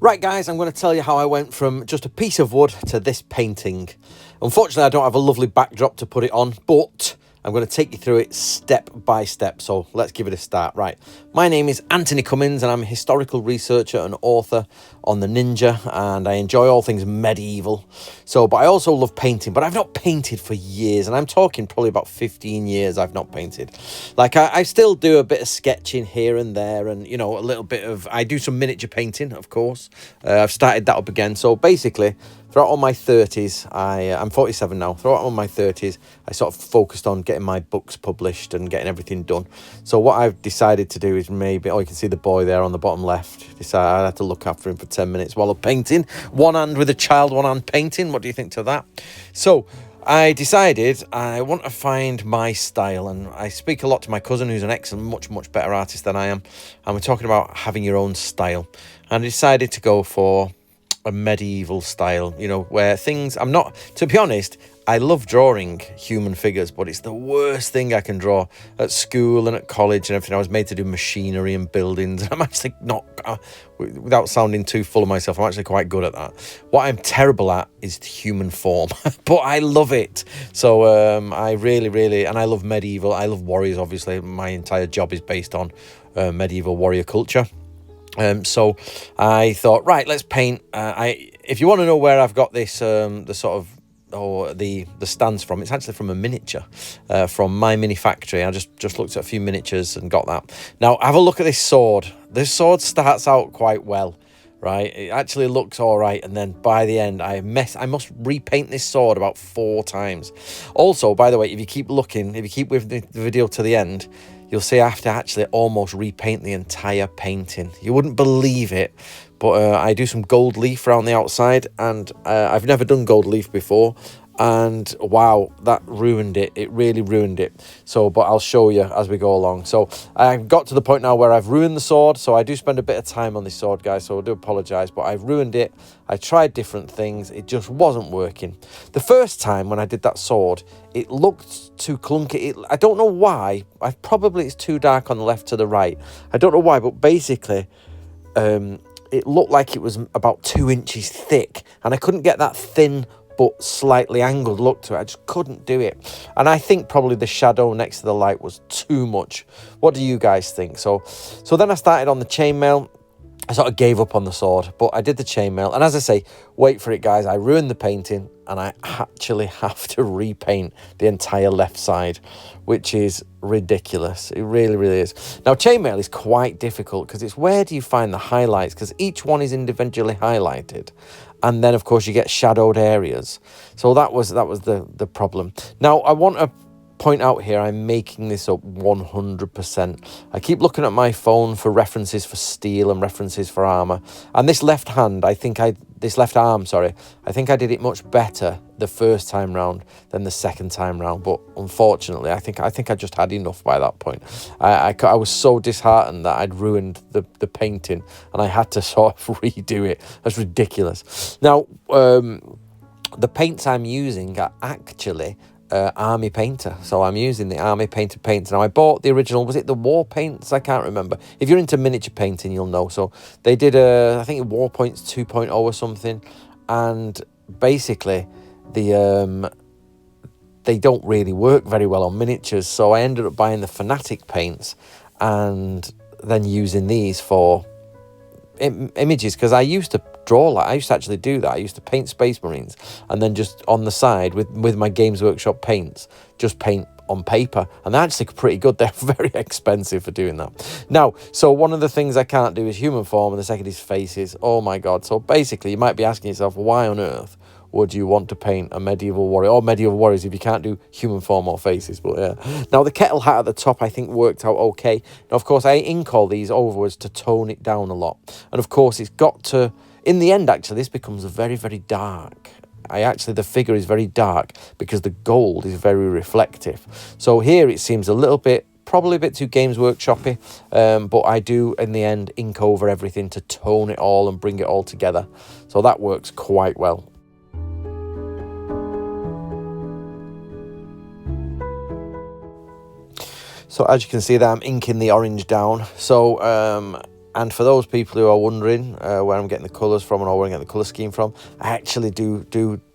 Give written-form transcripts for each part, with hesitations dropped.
Right guys, I'm going to tell you how I went from just a piece of wood to this painting. Unfortunately, I don't have a lovely backdrop to put it on, but I'm going to take you through it step by step, so let's give it a start. Right, my name is Anthony Cummins and I'm a historical researcher and author on the Ninja, and I enjoy all things medieval. But I also love painting, but I've not painted for years, and I'm talking probably about 15 years I've not painted. Like I still do a bit of sketching here and there, and you know, a little bit of, I do some miniature painting, of course. I've started that up again. So basically, throughout all my 30s, I'm 47 now. Throughout all my 30s, I sort of focused on getting my books published and getting everything done. So what I've decided to do is maybe, oh, you can see the boy there on the bottom left. Decided I had to look after him for 10 minutes while I'm painting. One hand with a child, one hand painting. What do you think to that? So I decided I want to find my style, and I speak a lot to my cousin who's an excellent, much better artist than I am, and we're talking about having your own style. And I decided to go for a medieval style, you know, where things, I'm not, to be honest, I love drawing human figures, but it's the worst thing I can draw. At school and at college and everything, I was made to do machinery and buildings. I'm actually not, without sounding too full of myself, I'm actually quite good at that. What I'm terrible at is human form, but I love it. So I really, and I love medieval. I love warriors, obviously. My entire job is based on medieval warrior culture. So I thought, right, let's paint. If you want to know where I've got this, the sort of, or the stands from, it's actually from a miniature from my mini factory. I just looked at a few miniatures and got that. Now have a look at this sword. This sword starts out quite well, right? It actually looks all right, and then by the end I must repaint this sword about 4 times. Also, by the way, if you keep looking, if you keep with the video to the end, you'll see I have to actually almost repaint the entire painting. You wouldn't believe it, but I do some gold leaf around the outside, and I've never done gold leaf before, and wow, that ruined it. It really ruined it. So, but I'll show you as we go along. So I've got to the point now where I've ruined the sword, so I do spend a bit of time on this sword, guys, so I do apologise, but I've ruined it. I tried different things, it just wasn't working. The first time when I did that sword, it looked too clunky. I don't know why. Probably it's too dark on the left to the right. I don't know why, but basically it looked like it was about 2 inches thick, and I couldn't get that thin but slightly angled look to it. I just couldn't do it, and I think probably the shadow next to the light was too much. What do you guys think? So then I started on the chainmail. I sort of gave up on the sword, but I did the chainmail, and as I say, wait for it, guys, I ruined the painting, and I actually have to repaint the entire left side, which is ridiculous. It really is. Now, chainmail is quite difficult because it's, where do you find the highlights? Because each one is individually highlighted, and then of course you get shadowed areas. So that was the problem. Now I want to point out here, I'm making this up 100%. I keep looking at my phone for references for steel and references for armor, and this left hand, this left arm, sorry, I think I did it much better the first time round than the second time round, but unfortunately I think I just had enough by that point. I was so disheartened that I'd ruined the painting, and I had to sort of redo it. That's ridiculous. Now the paints I'm using are actually Army Painter, so I'm using the Army Painter paints. Now I bought the original, was it the War Paints? I can't remember. If you're into miniature painting, you'll know. So they did I think War Paints 2.0 or something, and basically they don't really work very well on miniatures, so I ended up buying the Fanatic paints and then using these for images, because I used to draw, like I used to actually do that. I used to paint Space Marines, and then just on the side with my Games Workshop paints, just paint on paper, and they're actually pretty good. They're very expensive for doing that. Now, so one of the things I can't do is human form, and the second is faces. Oh my god. So basically you might be asking yourself, why on earth would you want to paint a medieval warrior or medieval warriors if you can't do human form or faces? But yeah. Now the kettle hat at the top I think worked out okay. Now of course I ink all these overwards to tone it down a lot, and of course it's got to, in the end actually this becomes very dark. The figure is very dark because the gold is very reflective. So here it seems a little bit, probably a bit too Games Workshop-y, but I do in the end ink over everything to tone it all and bring it all together. So that works quite well. So as you can see there, I'm inking the orange down. So And for those people who are wondering where I'm getting the colours from or where I'm getting the colour scheme from, I actually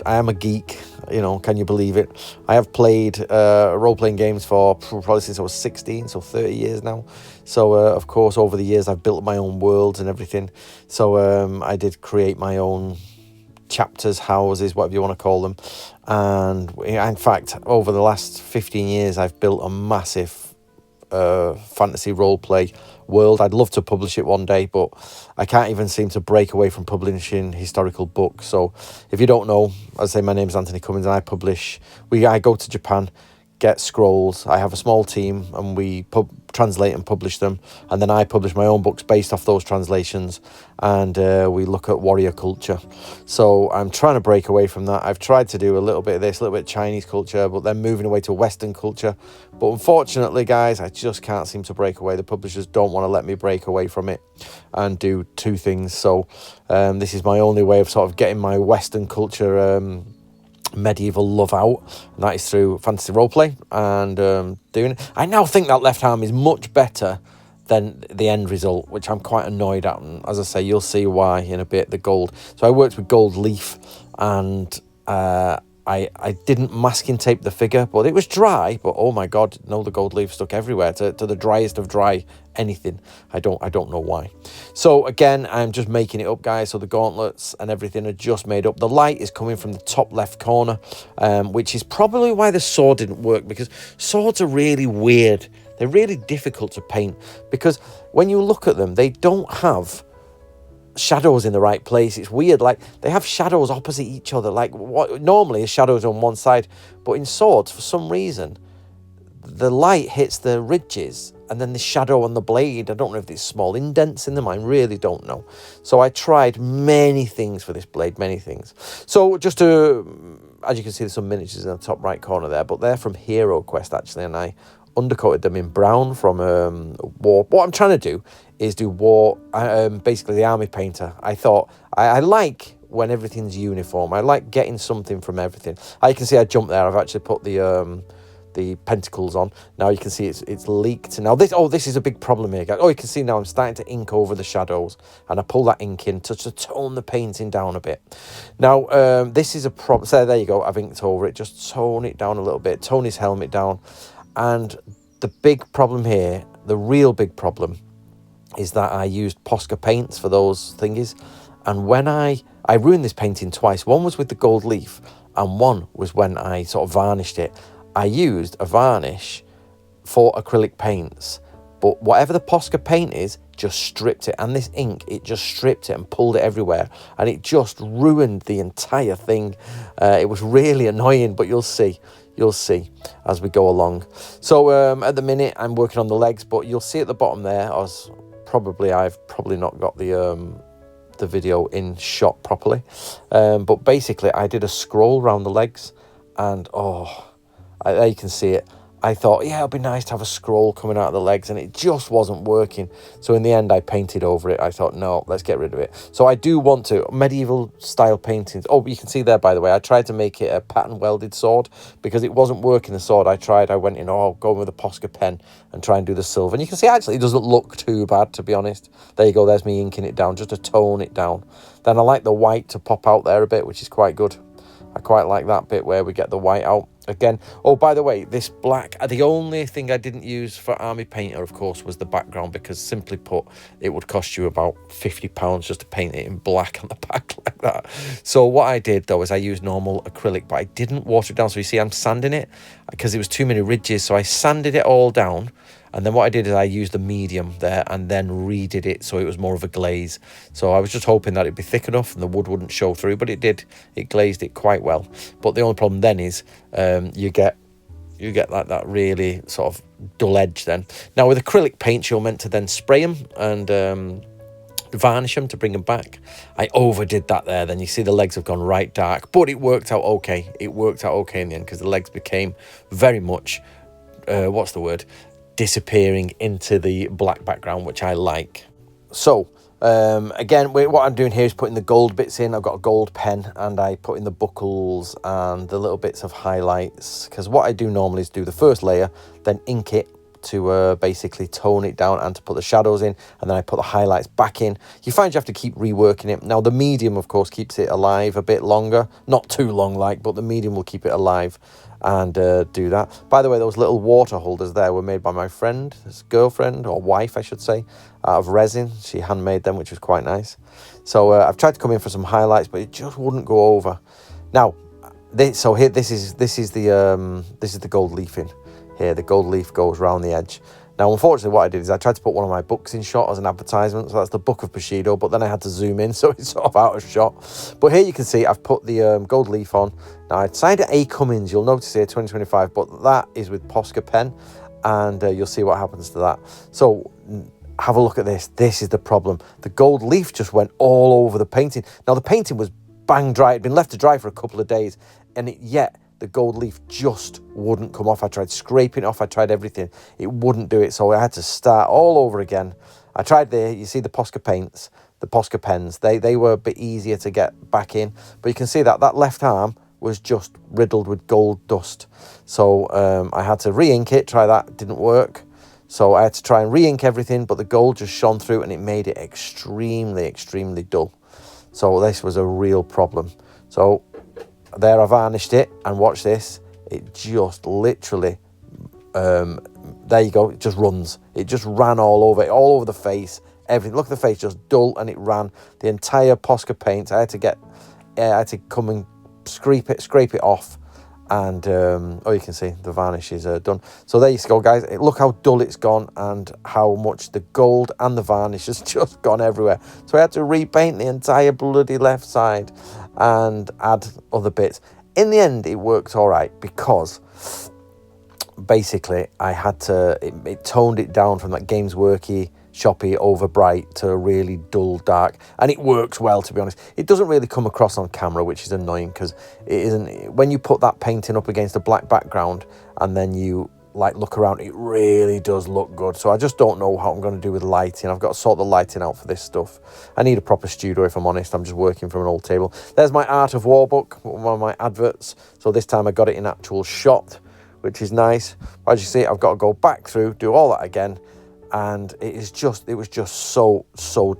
I am a geek, you know, can you believe it? I have played role-playing games for probably since I was 16, so 30 years now. So, of course, over the years, I've built my own worlds and everything. So I did create my own chapters, houses, whatever you want to call them. And in fact, over the last 15 years, I've built a massive fantasy roleplay world. I'd love to publish it one day, but I can't even seem to break away from publishing historical books. So if you don't know, as I say, my name is Anthony Cummins and I go to Japan, get scrolls. I have a small team and we translate and publish them, and then I publish my own books based off those translations, and we look at warrior culture. So I'm trying to break away from that. I've tried to do a little bit of this, a little bit of Chinese culture, but then moving away to Western culture. But unfortunately, guys, I just can't seem to break away. The publishers don't want to let me break away from it and do two things. So this is my only way of sort of getting my Western culture medieval love out, and that is through fantasy roleplay and doing it. I now think that left arm is much better than the end result, which I'm quite annoyed at, and as I say, you'll see why in a bit. The gold, so I worked with gold leaf, and I didn't masking tape the figure, but it was dry. But oh my god, no, the gold leaf stuck everywhere, to the driest of dry anything. I don't know why. So again, I'm just making it up, guys. So the gauntlets and everything are just made up. The light is coming from the top left corner, which is probably why the sword didn't work, because swords are really weird. They're really difficult to paint, because when you look at them, they don't have shadows in the right place. It's weird, like they have shadows opposite each other, like what normally a shadow is on one side, but in swords, for some reason, the light hits the ridges and then the shadow on the blade, I don't know if there's small indents in them, I really don't know. So I tried many things for this blade, many things. So just to, as you can see, there's some miniatures in the top right corner there, but they're from Hero Quest actually, and I undercoated them in brown from War. What I'm trying to do is do War, basically the army painter. I thought, I like when everything's uniform. I like getting something from everything. You can see I jumped there. I've actually put the pentacles on. Now you can see it's leaked. Now this is a big problem here, guys. Oh, you can see now I'm starting to ink over the shadows, and I pull that ink in to tone the painting down a bit. Now this is a problem. So there you go. I've inked over it. Just tone it down a little bit. Tone his helmet down. And the big problem here, the real big problem, is that I used Posca paints for those thingies. And when I ruined this painting twice. One was with the gold leaf, and one was when I sort of varnished it. I used a varnish for acrylic paints, but whatever the Posca paint is, just stripped it. And this ink, it just stripped it and pulled it everywhere. And it just ruined the entire thing. It was really annoying, but you'll see. You'll see as we go along. So at the minute, I'm working on the legs, but you'll see at the bottom there, I've probably not got the video in shot properly. But basically, I did a scroll around the legs, and there you can see it. I thought, yeah, it'd be nice to have a scroll coming out of the legs, and it just wasn't working. So in the end, I painted over it. I thought, no, let's get rid of it. So I do want to, medieval style paintings. Oh, you can see there, by the way, I tried to make it a pattern welded sword because it wasn't working, the sword. I went in, going with a Posca pen and try and do the silver. And you can see, actually, it doesn't look too bad, to be honest. There you go, there's me inking it down, just to tone it down. Then I like the white to pop out there a bit, which is quite good. I quite like that bit where we get the white out. Again, oh, by the way, this black, the only thing I didn't use for Army Painter, of course, was the background, because simply put, it would cost you about £50 just to paint it in black on the back like that. So what I did, though, is I used normal acrylic, but I didn't water it down. So you see I'm sanding it because it was too many ridges. So I sanded it all down. And then what I did is I used the medium there and then redid it so it was more of a glaze. So I was just hoping that it'd be thick enough and the wood wouldn't show through, but it did. It glazed it quite well. But the only problem then is you get like that really sort of dull edge then. Now with acrylic paints, you're meant to then spray them and varnish them to bring them back. I overdid that there. Then you see the legs have gone right dark, but it worked out okay. It worked out okay in the end because the legs became very much, disappearing into the black background, which I like. So again, what I'm doing here is putting the gold bits in. I've got a gold pen and I put in the buckles and the little bits of highlights, because what I do normally is do the first layer, then ink it to basically tone it down and to put the shadows in, and then I put the highlights back in. You find you have to keep reworking it. Now the medium, of course, keeps it alive a bit longer, not too long like, but the medium will keep it alive and do that. By the way, those little water holders there were made by my friend, his girlfriend, or wife I should say, out of resin. She handmade them, which was quite nice. So I've tried to come in for some highlights, but it just wouldn't go over. Now this is the gold leaf in here. The gold leaf goes around the edge. Now, unfortunately, what I did is I tried to put one of my books in shot as an advertisement. So that's the Book of Bushido, but then I had to zoom in, so it's sort of out of shot. But here you can see I've put the gold leaf on. Now, I decided A. Cummins, you'll notice here, 2025, but that is with Posca pen, and you'll see what happens to that. So have a look at this. This is the problem. The gold leaf just went all over the painting. Now, the painting was bang dry. It'd been left to dry for a couple of days, and yet the gold leaf just wouldn't come off. I tried scraping it off. I tried everything. It wouldn't do it. So I had to start all over again. I tried you see the Posca paints, the Posca pens. They were a bit easier to get back in. But you can see that left arm was just riddled with gold dust. So I had to re-ink it. Try that. Didn't work. So I had to try and re-ink everything. But the gold just shone through and it made it extremely, extremely dull. So this was a real problem. So there I varnished it, and watch this. It just literally, there you go. It just runs. It just ran all over the face, everything. Look at the face, just dull, and it ran. The entire Posca paint, I had to come and scrape it off. And, you can see the varnish is done. So there you go, guys. Look how dull it's gone and how much the gold and the varnish has just gone everywhere. So I had to repaint the entire bloody left side and add other bits. In the end, it worked all right because basically I had to, it toned it down from that Games Worky, choppy, over bright to a really dull dark, and it works well, to be honest. It doesn't really come across on camera, which is annoying because it isn't, when you put that painting up against a black background and then you like look around, it really does look good. So I just don't know how I'm going to do with lighting. I've got to sort the lighting out for this stuff. I need a proper studio, if I'm honest. I'm just working from an old table. There's my Art of War book, one of my adverts. So this time I got it in actual shot, which is nice. As you see, I've got to go back through, do all that again, and it was just so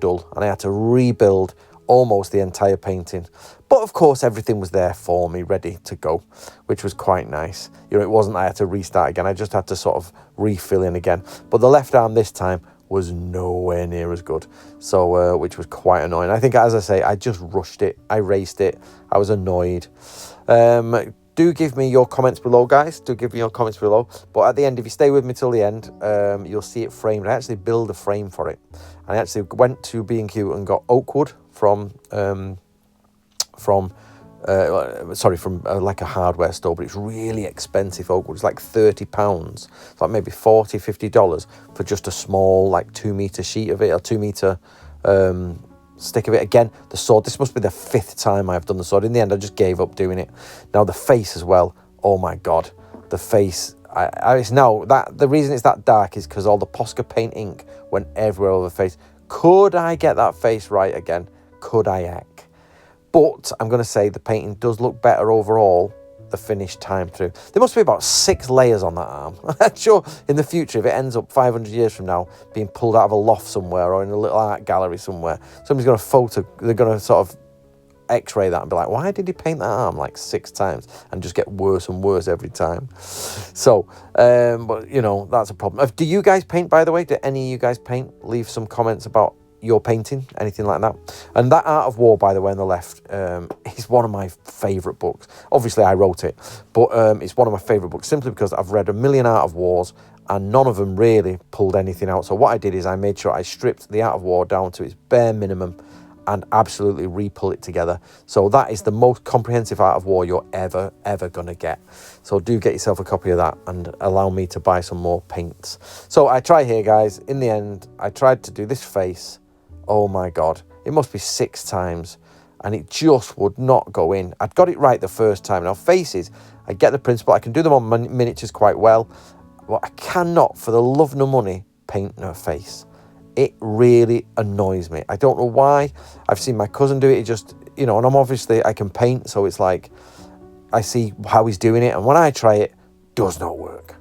dull, and I had to rebuild almost the entire painting. But of course, everything was there for me, ready to go, which was quite nice. You know, it wasn't I had to restart again. I just had to sort of refill in again. But the left arm this time was nowhere near as good, so which was quite annoying. I think, as I say, I just rushed it. I raced it. I was annoyed. Do give me your comments below, guys. Do give me your comments below. But at the end, if you stay with me till the end, you'll see it framed. I actually built a frame for it. I actually went to B&Q and got oak wood from like a hardware store, but it's really expensive oak wood. It's like £30. It's like maybe $40-50 for just a small, like 2 meter sheet of it, or 2 meter stick of it. Again, the sword, this must be the 5th time I've done the sword. In the end, I just gave up doing it. Now the face as well, oh my god, the face, it's now that the reason it's that dark is because all the Posca paint ink went everywhere over the face. Could I get that face right again? Could I heck? But I'm going to say the painting does look better overall, the finished time through. There must be about 6 layers on that arm. I'm sure in the future, if it ends up 500 years from now being pulled out of a loft somewhere or in a little art gallery somewhere, somebody's going to they're going to sort of x-ray that and be like, why did he paint that arm like 6 times, and just get worse and worse every time. So but you know, that's a problem. Do you guys paint, by the way? Do any of you guys paint? Leave some comments about your painting, anything like that. And that Art of War, by the way, on the left, is one of my favourite books. Obviously I wrote it, but it's one of my favourite books simply because I've read a million Art of Wars and none of them really pulled anything out. So what I did is I made sure I stripped the Art of War down to its bare minimum and absolutely re-pull it together. So that is the most comprehensive Art of War you're ever gonna get. So do get yourself a copy of that and allow me to buy some more paints. So I try here, guys. In the end, I tried to do this face. Oh my god, it must be 6 times, and it just would not go in. I'd got it right the first time. Now faces, I get the principle. I can do them on miniatures quite well, but I cannot, for the love nor money, paint a face. It really annoys me. I don't know why. I've seen my cousin do it. It just, you know, and I can paint, so it's like I see how he's doing it, and when I try it, does not work.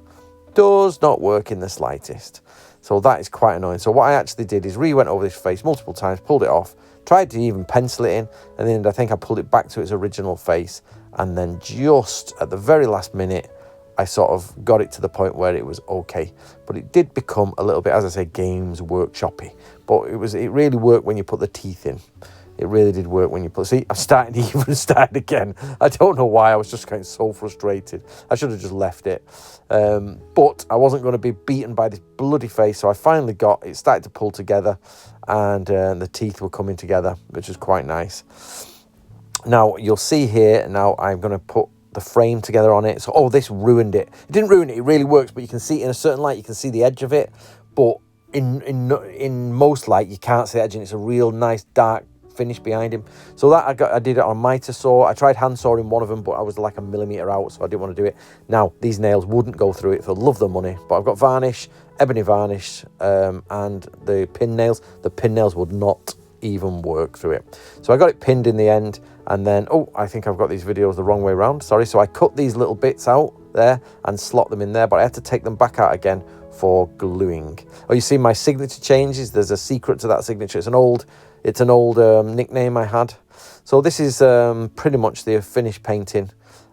does not work in the slightest. So that is quite annoying. So what I actually did is went over this face multiple times, pulled it off, tried to even pencil it in, and then I think I pulled it back to its original face, and then just at the very last minute, I sort of got it to the point where it was okay. But it did become a little bit, as I say, Games Workshop-y. But it really worked when you put the teeth in. It really did work when you put... See, I'm starting to even start again. I don't know why. I was just getting so frustrated. I should have just left it. But I wasn't going to be beaten by this bloody face. So I finally got... It started to pull together. And the teeth were coming together, which is quite nice. Now, you'll see here... Now, I'm going to put the frame together on it. So, oh, this ruined it. It didn't ruin it. It really works. But you can see in a certain light, you can see the edge of it. But in most light, you can't see the edge. And it's a real nice, dark finish behind him. So that I did it on mitre saw. I tried hand sawing one of them, but I was like a millimetre out, so I didn't want to do it. Now these nails wouldn't go through it for love the money, but I've got varnish, ebony varnish, and the pin nails. The pin nails would not even work through it. So I got it pinned in the end, and then I think I've got these videos the wrong way around, sorry. So I cut these little bits out there and slot them in there, but I had to take them back out again for gluing. Oh, you see my signature changes. There's a secret to that signature. It's an old nickname I had. So this is pretty much the finished painting.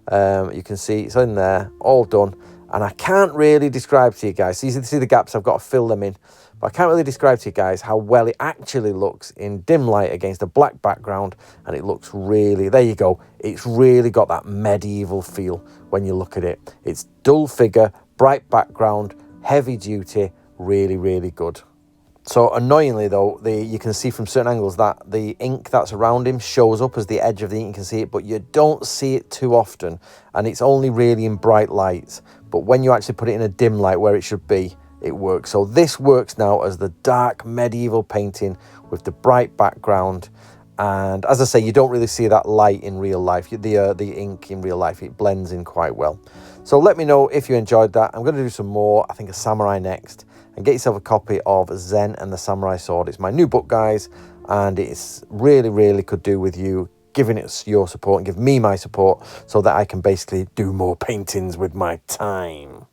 You can see it's in there, all done. And I can't really describe to you guys. So you see the gaps, I've got to fill them in. But I can't really describe to you guys how well it actually looks in dim light against a black background. And it looks really, there you go. It's really got that medieval feel when you look at it. It's dull figure, bright background, heavy duty, really, really good. So annoyingly though, you can see from certain angles that the ink that's around him shows up as the edge of the ink. You can see it, but you don't see it too often. And it's only really in bright lights. But when you actually put it in a dim light where it should be, it works. So this works now as the dark medieval painting with the bright background. And as I say, you don't really see that light in real life. The ink in real life, it blends in quite well. So let me know if you enjoyed that. I'm going to do some more, I think a samurai next. And get yourself a copy of Zen and the Samurai Sword. It's my new book, guys, and it's really, really could do with you giving it your support and give me my support so that I can basically do more paintings with my time.